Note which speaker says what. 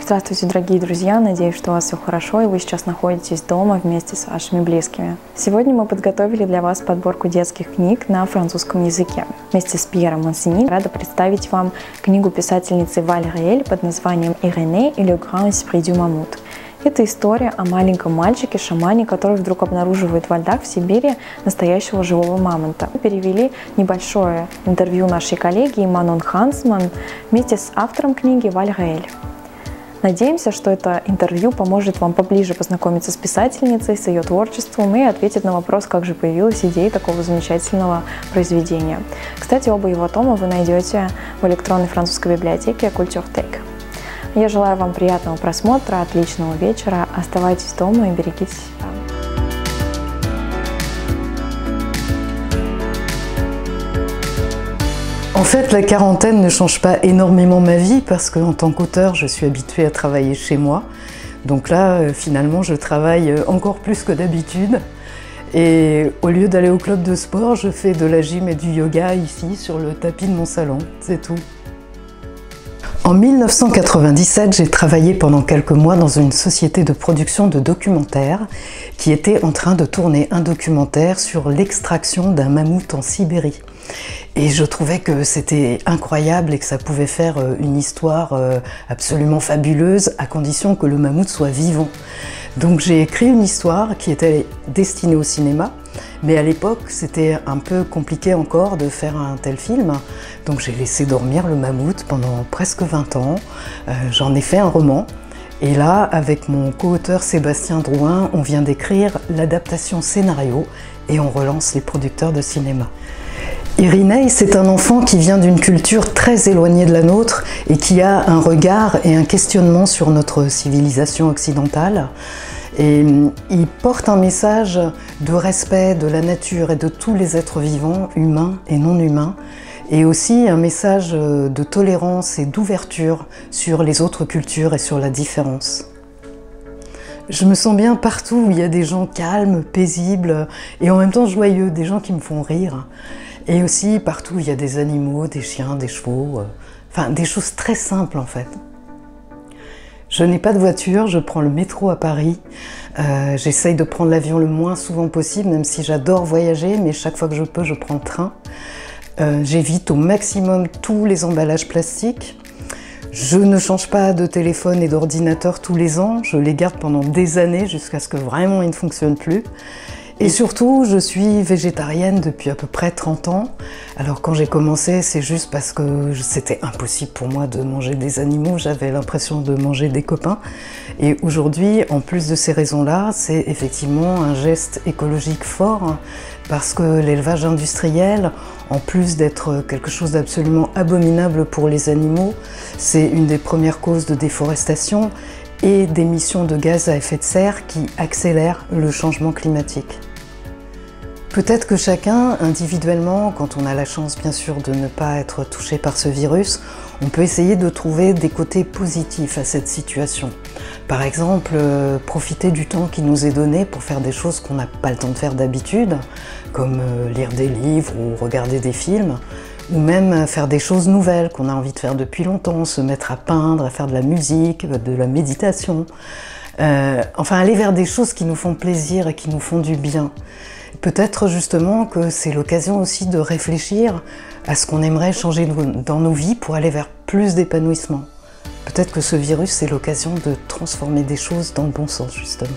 Speaker 1: Здравствуйте, дорогие друзья! Надеюсь, что у вас все хорошо и вы сейчас находитесь дома вместе с вашими близкими. Сегодня мы подготовили для вас подборку детских книг на французском языке. Вместе с Пьером Монсени рада представить вам книгу писательницы Валь Реэль под названием «Иrénée et le grand esprit du mammouth». Это история о маленьком мальчике-шамане, который вдруг обнаруживает во льдах в Сибири настоящего живого мамонта. Мы перевели небольшое интервью нашей коллеги Манон Хансман вместе с автором книги Валь Реэль. Надеемся, что это интервью поможет вам поближе познакомиться с писательницей, с ее творчеством и ответит на вопрос, как же появилась идея такого замечательного произведения. Кстати, оба его тома вы найдете в электронной французской библиотеке Культуртек. Я желаю вам приятного просмотра, отличного вечера. Оставайтесь дома и берегите себя.
Speaker 2: En fait, la quarantaine ne change pas énormément ma vie parce qu'en tant qu'auteur, je suis habituée à travailler chez moi. Donc là, finalement, je travaille encore plus que d'habitude. Et au lieu d'aller au club de sport, je fais de la gym et du yoga ici, sur le tapis de mon salon. C'est tout. En 1997, j'ai travaillé pendant quelques mois dans une société de production de documentaires qui était en train de tourner un documentaire sur l'extraction d'un mammouth en Sibérie. Et je trouvais que c'était incroyable et que ça pouvait faire une histoire absolument fabuleuse à condition que le mammouth soit vivant. Donc j'ai écrit une histoire qui était destinée au cinéma, mais à l'époque c'était un peu compliqué encore de faire un tel film. Donc j'ai laissé dormir le mammouth pendant presque 20 ans, j'en ai fait un roman. Et là, avec mon co-auteur Sébastien Drouin, on vient d'écrire l'adaptation scénario et on relance les producteurs de cinéma. Irénée, c'est un enfant qui vient d'une culture très éloignée de la nôtre et qui a un regard et un questionnement sur notre civilisation occidentale. Et il porte un message de respect de la nature et de tous les êtres vivants, humains et non humains, et aussi un message de tolérance et d'ouverture sur les autres cultures et sur la différence. Je me sens bien partout où il y a des gens calmes, paisibles et en même temps joyeux, des gens qui me font rire. Et aussi partout où il y a des animaux, des chiens, des chevaux, enfin des choses très simples en fait. Je n'ai pas de voiture, je prends le métro à Paris. J'essaye de prendre l'avion le moins souvent possible, même si j'adore voyager, mais chaque fois que je peux, je prends le train. J'évite au maximum tous les emballages plastiques. Je ne change pas de téléphone et d'ordinateur tous les ans, je les garde pendant des années jusqu'à ce que vraiment ils ne fonctionnent plus. Et surtout, je suis végétarienne depuis à peu près 30 ans. Alors quand j'ai commencé, c'est juste parce que c'était impossible pour moi de manger des animaux, j'avais l'impression de manger des copains. Et aujourd'hui, en plus de ces raisons-là, c'est effectivement un geste écologique fort, parce que l'élevage industriel, en plus d'être quelque chose d'absolument abominable pour les animaux, c'est une des premières causes de déforestation et d'émissions de gaz à effet de serre qui accélèrent le changement climatique. Peut-être que chacun, individuellement, quand on a la chance bien sûr de ne pas être touché par ce virus, on peut essayer de trouver des côtés positifs à cette situation. Par exemple, profiter du temps qui nous est donné pour faire des choses qu'on n'a pas le temps de faire d'habitude, comme lire des livres ou regarder des films, ou même faire des choses nouvelles qu'on a envie de faire depuis longtemps, se mettre à peindre, à faire de la musique, de la méditation. Enfin, aller vers des choses qui nous font plaisir et qui nous font du bien. Peut-être justement que c'est l'occasion aussi de réfléchir à ce qu'on aimerait changer dans nos vies pour aller vers plus d'épanouissement. Peut-être que ce virus, c'est l'occasion de transformer des choses dans le bon sens, justement.